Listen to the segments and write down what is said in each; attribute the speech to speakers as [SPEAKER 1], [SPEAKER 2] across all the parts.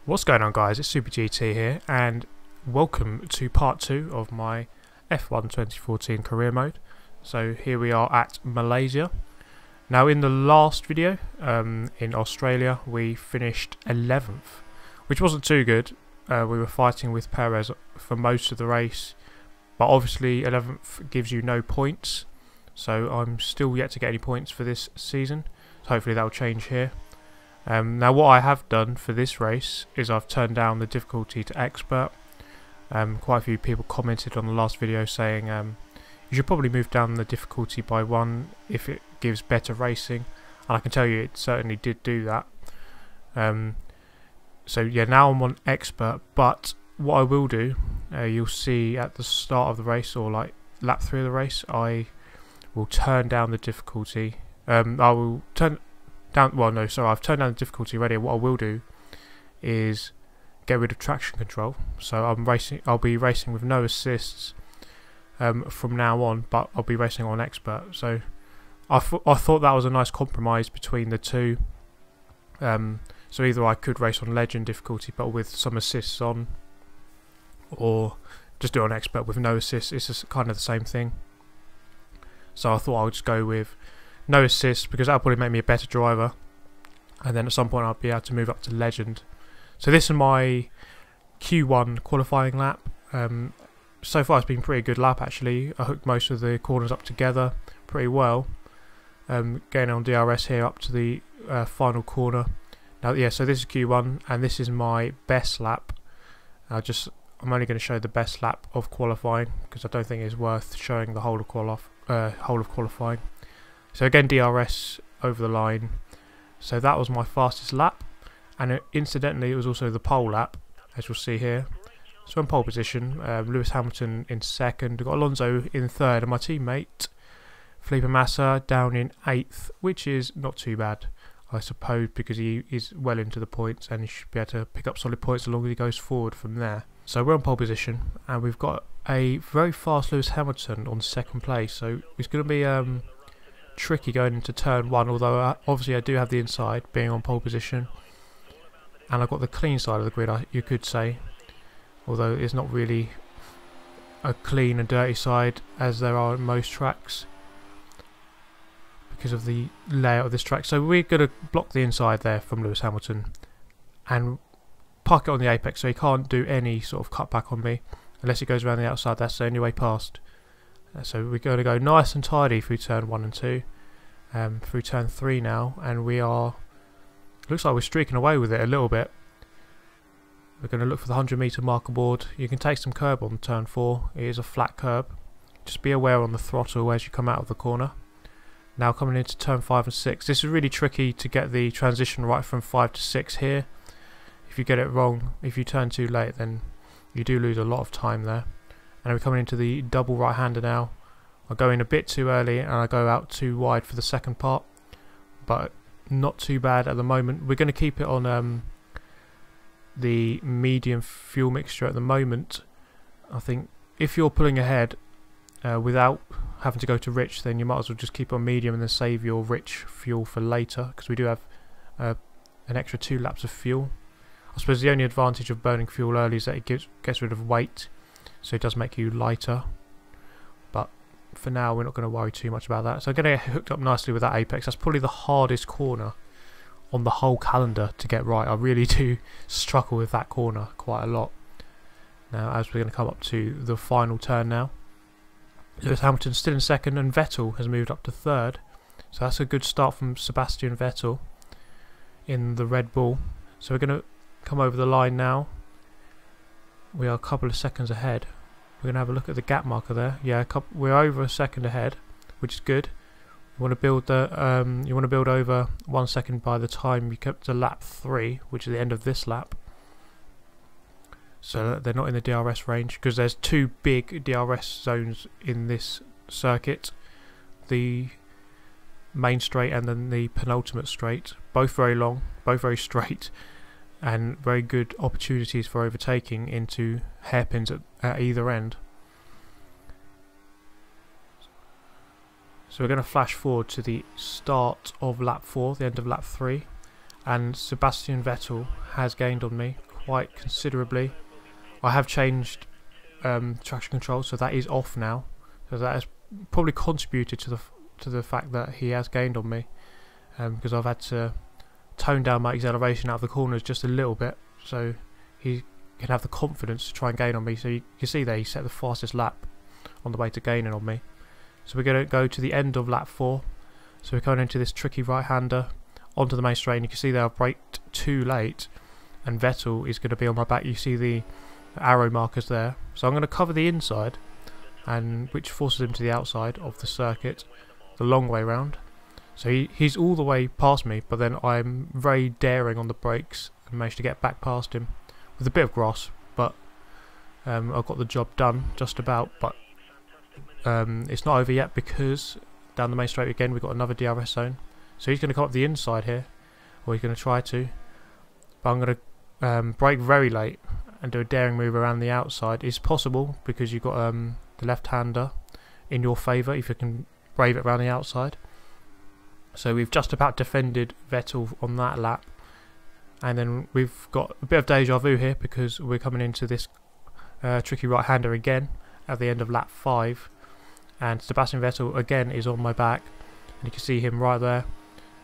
[SPEAKER 1] What's going on, guys? It's Super GT here, and welcome to part 2 of my F1 2014 career mode. So here we are at Malaysia. Now, in the last video in Australia, we finished 11th, which wasn't too good. We were fighting with Perez for most of the race, but obviously 11th gives you no points, so I'm still yet to get any points for this season. So hopefully that will change here. Now, what I have done for this race is I've turned down the difficulty to expert. Quite a few people commented on the last video saying you should probably move down the difficulty by 1 if it gives better racing, and I can tell you it certainly did do that. So yeah, now I'm on expert, but what I will do, you'll see at the start of the race, or like lap 3 of the race, I will turn down the difficulty. I will turn down, well no, sorry, I've turned down the difficulty already. What I will do is get rid of traction control, so I'll be racing with no assists from now on, but I'll be racing on expert. So I thought that was a nice compromise between the two. So either I could race on legend difficulty but with some assists on, or just do it on expert with no assists. It's just kind of the same thing. So I thought I would just go with no assists, because that'll probably make me a better driver, and then at some point I'll be able to move up to legend. So this is my Q1 qualifying lap. So far it's been a pretty good lap actually. I hooked most of the corners up together pretty well. Getting on DRS here up to the final corner. Now yeah, so this is Q1 and this is my best lap. I'm only going to show the best lap of qualifying because I don't think it's worth showing the whole of qualifying. So again, DRS over the line. So that was my fastest lap, and incidentally it was also the pole lap, as you'll see here. So in pole position, Lewis Hamilton in second, we've got Alonso in third, and my teammate Felipe Massa down in 8th, which is not too bad, I suppose, because he is well into the points and he should be able to pick up solid points as long as he goes forward from there. So we're on pole position, and we've got a very fast Lewis Hamilton on second place, so it's going to be tricky going into turn 1, although obviously I do have the inside being on pole position, and I've got the clean side of the grid, you could say, although it's not really a clean and dirty side as there are in most tracks because of the layout of this track. So we're going to block the inside there from Lewis Hamilton and park it on the apex, so he can't do any sort of cutback on me unless he goes around the outside. That's the only way past. So we're going to go nice and tidy through turn 1 and 2, through turn 3 now, and we are, looks like we're streaking away with it a little bit. We're going to look for the 100-metre marker board. You can take some curb on turn 4, it is a flat curb. Just be aware on the throttle as you come out of the corner. Now coming into turn 5 and 6, this is really tricky to get the transition right from 5 to 6 here. If you get it wrong, if you turn too late, then you do lose a lot of time there. And we're coming into the double right-hander now. I go in a bit too early and I go out too wide for the second part, but not too bad at the moment. We're going to keep it on the medium fuel mixture at the moment. I think if you're pulling ahead without having to go to rich, then you might as well just keep it on medium and then save your rich fuel for later, because we do have an extra 2 laps of fuel. I suppose the only advantage of burning fuel early is that it gets rid of weight, so it does make you lighter, but for now we're not going to worry too much about that. So I'm going to get hooked up nicely with that apex. That's probably the hardest corner on the whole calendar to get right. I really do struggle with that corner quite a lot. Now as we're going to come up to the final turn now, Lewis Hamilton's still in second and Vettel has moved up to third, so that's a good start from Sebastian Vettel in the Red Bull. So we're going to come over the line now. We are a couple of seconds ahead. We're going to have a look at the gap marker there. Yeah, we're over a second ahead, which is good. You want to build over 1 second by the time you get to lap 3, which is the end of this lap. So they're not in the DRS range, because there's 2 big DRS zones in this circuit. The main straight and then the penultimate straight. Both very long, both very straight, and very good opportunities for overtaking into hairpins at either end. So we're going to flash forward to the start of lap 4, the end of lap 3, and Sebastian Vettel has gained on me quite considerably. I have changed traction control, so that is off now. So that has probably contributed to the fact that he has gained on me, because I've had to tone down my acceleration out of the corners just a little bit, so he can have the confidence to try and gain on me. So you can see there he set the fastest lap on the way to gaining on me. So we're going to go to the end of lap 4. So we're going into this tricky right-hander onto the main straight, and you can see there I've braked too late and Vettel is going to be on my back. You see the arrow markers there. So I'm going to cover the inside, and which forces him to the outside of the circuit, the long way round. So he's all the way past me, but then I'm very daring on the brakes and managed to get back past him with a bit of grass, but I've got the job done just about. But it's not over yet, because down the main straight again we've got another DRS zone. So he's going to come up the inside here, or he's going to try to, but I'm going to brake very late and do a daring move around the outside. It's possible because you've got the left-hander in your favour if you can brave it around the outside. So we've just about defended Vettel on that lap, and then we've got a bit of deja vu here because we're coming into this tricky right-hander again at the end of lap 5, and Sebastian Vettel again is on my back, and you can see him right there.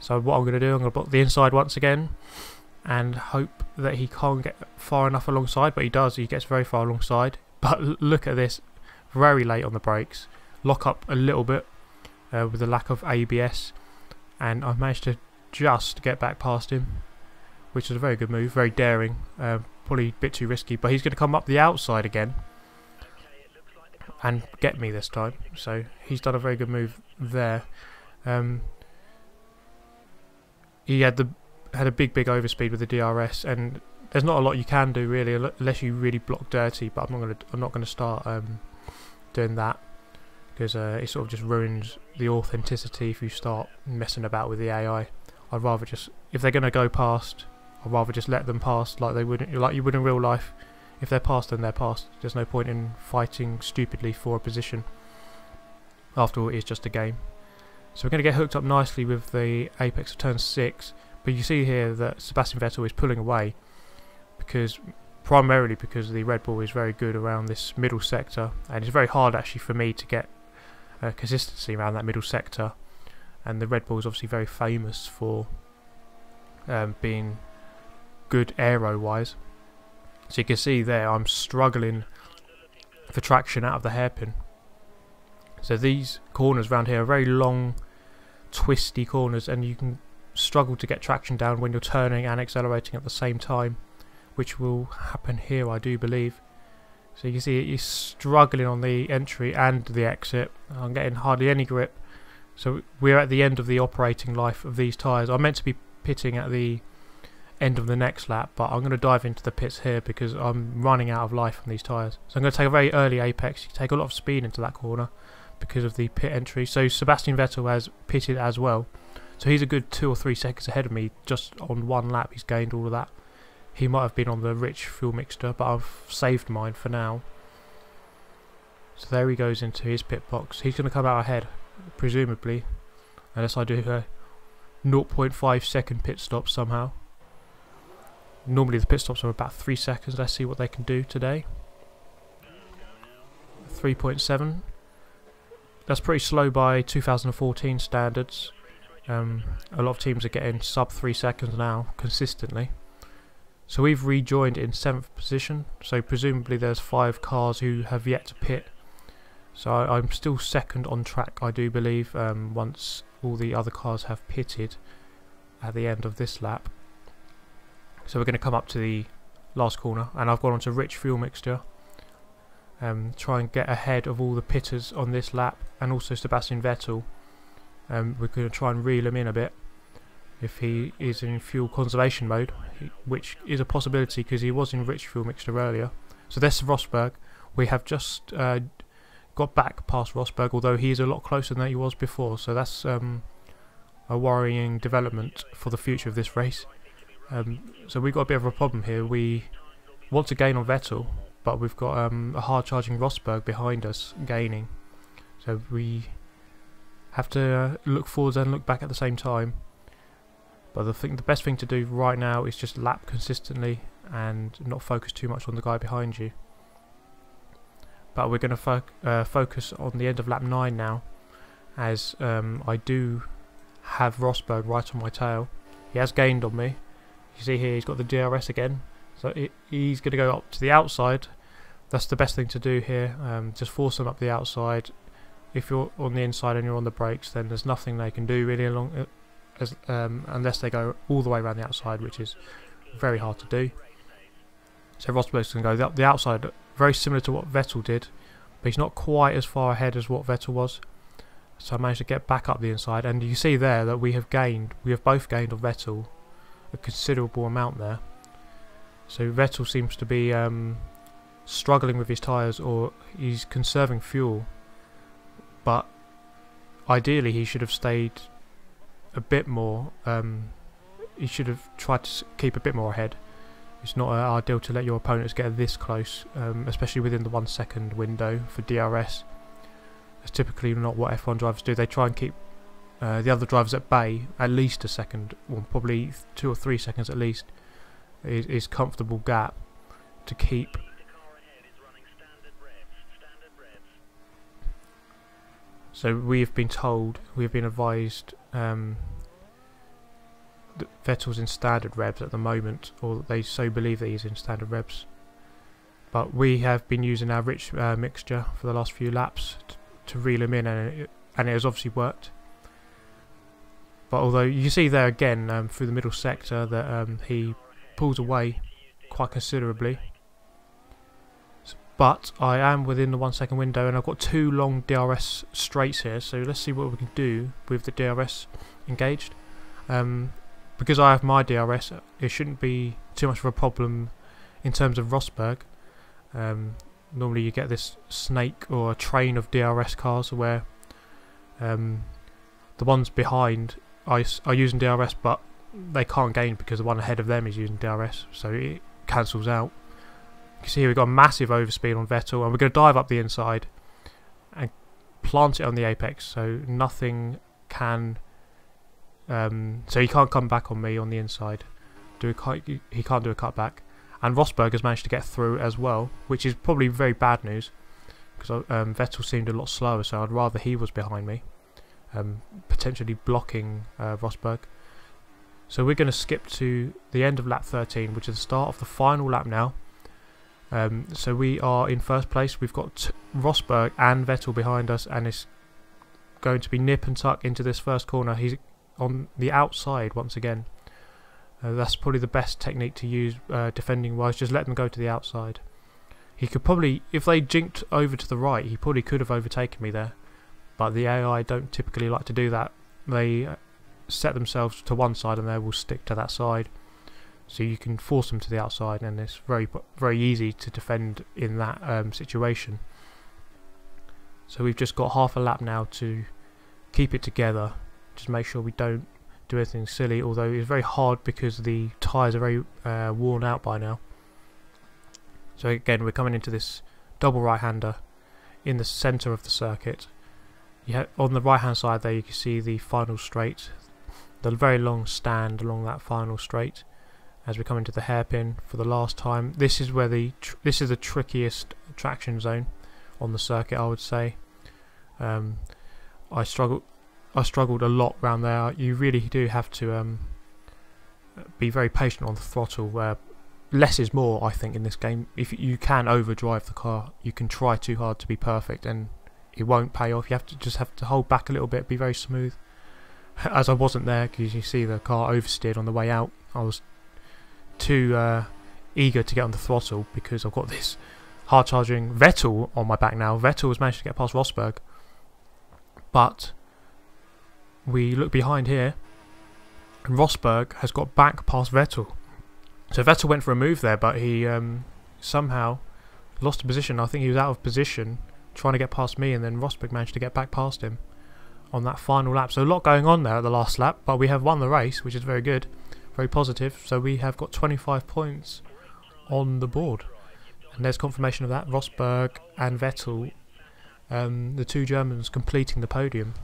[SPEAKER 1] So what I'm going to do, I'm going to block the inside once again and hope that he can't get far enough alongside, but he does. He gets very far alongside, but look at this, very late on the brakes, lock up a little bit with the lack of ABS, and I managed to just get back past him, which is a very good move, very daring, probably a bit too risky, but he's going to come up the outside again and get me this time. So he's done a very good move there. He had a big overspeed with the DRS, and there's not a lot you can do really unless you really block dirty. But I'm not gonna start doing that, because it sort of just ruins the authenticity if you start messing about with the AI. I'd rather just, if they're gonna go past, I'd rather just let them pass like you would in real life. If they're past, then they're past. There's no point in fighting stupidly for a position. After all, it is just a game. So we're going to get hooked up nicely with the apex of turn 6, but you see here that Sebastian Vettel is pulling away, primarily because the Red Bull is very good around this middle sector, and it's very hard actually for me to get consistency around that middle sector. And the Red Bull is obviously very famous for being good aero-wise. So you can see there I'm struggling for traction out of the hairpin. So these corners around here are very long, twisty corners, and you can struggle to get traction down when you're turning and accelerating at the same time, which will happen here, I do believe. So you can see he's struggling on the entry and the exit. I'm getting hardly any grip. So we're at the end of the operating life of these tyres. I'm meant to be pitting at the end of the next lap, but I'm going to dive into the pits here because I'm running out of life on these tyres. So I'm going to take a very early apex. You take a lot of speed into that corner because of the pit entry. So Sebastian Vettel has pitted as well, so he's a good 2 or 3 seconds ahead of me. Just on one lap he's gained all of that. He might have been on the rich fuel mixture, but I've saved mine for now. So there he goes into his pit box. He's going to come out ahead, presumably, unless I do a 0.5 second pit stop somehow. Normally the pit stops are about 3 seconds. Let's see what they can do today. 3.7. That's pretty slow by 2014 standards. A lot of teams are getting sub 3 seconds now consistently. So we've rejoined in 7th position. So presumably there's 5 cars who have yet to pit. So I'm still second on track, I do believe, once all the other cars have pitted at the end of this lap. So we're going to come up to the last corner, and I've gone on to rich fuel mixture. Try and get ahead of all the pitters on this lap, and also Sebastian Vettel. We're going to try and reel him in a bit if he is in fuel conservation mode, which is a possibility because he was in rich fuel mixture earlier. So there's Rosberg. We have just got back past Rosberg, although he is a lot closer than he was before, so that's a worrying development for the future of this race. So we've got a bit of a problem here. We want to gain on Vettel, but we've got a hard charging Rosberg behind us gaining, so we have to look forwards and look back at the same time. But I think the best thing to do right now is just lap consistently and not focus too much on the guy behind you. But we're going to focus on the end of lap 9 now, as I do have Rosberg right on my tail. He has gained on me. You see here he's got the DRS again, so he's going to go up to the outside. That's the best thing to do here, just force him up the outside. If you're on the inside and you're on the brakes, then there's nothing they can do really unless they go all the way around the outside, which is very hard to do. So Rosberg's going to go up the outside, very similar to what Vettel did, but he's not quite as far ahead as what Vettel was. So I managed to get back up the inside, and you see there that we have both gained on Vettel a considerable amount there. So Vettel seems to be struggling with his tyres, or he's conserving fuel, but ideally he should have stayed a bit more. He should have tried to keep a bit more ahead. It's not ideal to let your opponents get this close, especially within the 1 second window for DRS. It's typically not what F1 drivers do. They try and keep the other drivers at bay at least a second, or probably 2 or 3 seconds at least, is comfortable gap to keep. So we have been told, we have been advised that Vettel's in standard revs at the moment, or they so believe that he's in standard revs. But we have been using our rich mixture for the last few laps to reel him in, and it has obviously worked. But although you see there again through the middle sector that he pulls away quite considerably. But I am within the 1 second window, and I've got 2 long DRS straights here, so let's see what we can do with the DRS engaged. Because I have my DRS, it shouldn't be too much of a problem in terms of Rosberg. Normally you get this snake or a train of DRS cars where the ones behind are using DRS, but they can't gain because the one ahead of them is using DRS, so it cancels out. You can see here we've got a massive overspeed on Vettel, and we're going to dive up the inside and plant it on the apex, so nothing can... so he can't come back on me on the inside. He can't do a cutback. And Rosberg has managed to get through as well, which is probably very bad news, because Vettel seemed a lot slower, so I'd rather he was behind me, potentially blocking Rosberg. So we're going to skip to the end of lap 13, which is the start of the final lap now. So we are in first place. We've got Rosberg and Vettel behind us, and it's going to be nip and tuck into this first corner. He's on the outside once again. That's probably the best technique to use defending wise, just let them go to the outside. He could probably, if they jinked over to the right, he probably could have overtaken me there, but the AI don't typically like to do that. They set themselves to one side and they will stick to that side, so you can force them to the outside, and it's very easy to defend in that situation. So we've just got half a lap now to keep it together, just make sure we don't do anything silly, although it's very hard because the tyres are very worn out by now. So again, we're coming into this double right-hander in the centre of the circuit. On the right hand side there you can see the final straight, the very long stand along that final straight as we come into the hairpin for the last time. This is where this is the trickiest traction zone on the circuit, I would say. I struggled a lot around there. You really do have to be very patient on the throttle, where less is more, I think, in this game. If you can overdrive the car, you can try too hard to be perfect and it won't pay off. You have to hold back a little bit, be very smooth. As I wasn't there, because you see the car oversteered on the way out. I was too eager to get on the throttle because I've got this hard charging Vettel on my back now. Vettel has managed to get past Rosberg, but we look behind here and Rosberg has got back past Vettel. So Vettel went for a move there, but he somehow lost a position. I think he was out of position trying to get past me, and then Rosberg managed to get back past him on that final lap. So a lot going on there at the last lap, but we have won the race, which is very good, very positive. So we have got 25 points on the board, and there's confirmation of that. Rosberg and Vettel, the two Germans, completing the podium,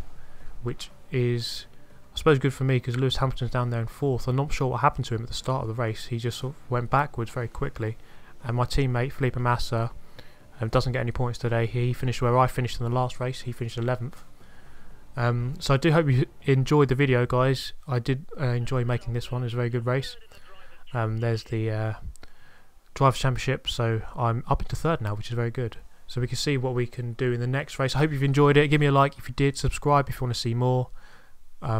[SPEAKER 1] which is I suppose good for me because Lewis Hamilton's down there in 4th. I'm not sure what happened to him at the start of the race. He just sort of went backwards very quickly. And my teammate Felipe Massa doesn't get any points today. He finished where I finished in the last race. He finished 11th. So I do hope you enjoyed the video, guys. I did enjoy making this one. It was a very good race. There's the Drivers' Championship, so I'm up into 3rd now, which is very good. So we can see what we can do in the next race. I hope you've enjoyed it. Give me a like if you did. Subscribe if you want to see more.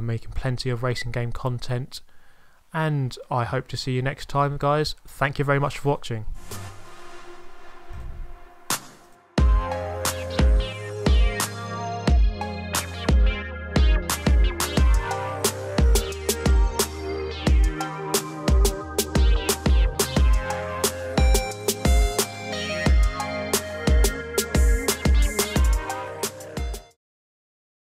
[SPEAKER 1] Making plenty of racing game content. And I hope to see you next time, guys. Thank you very much for watching.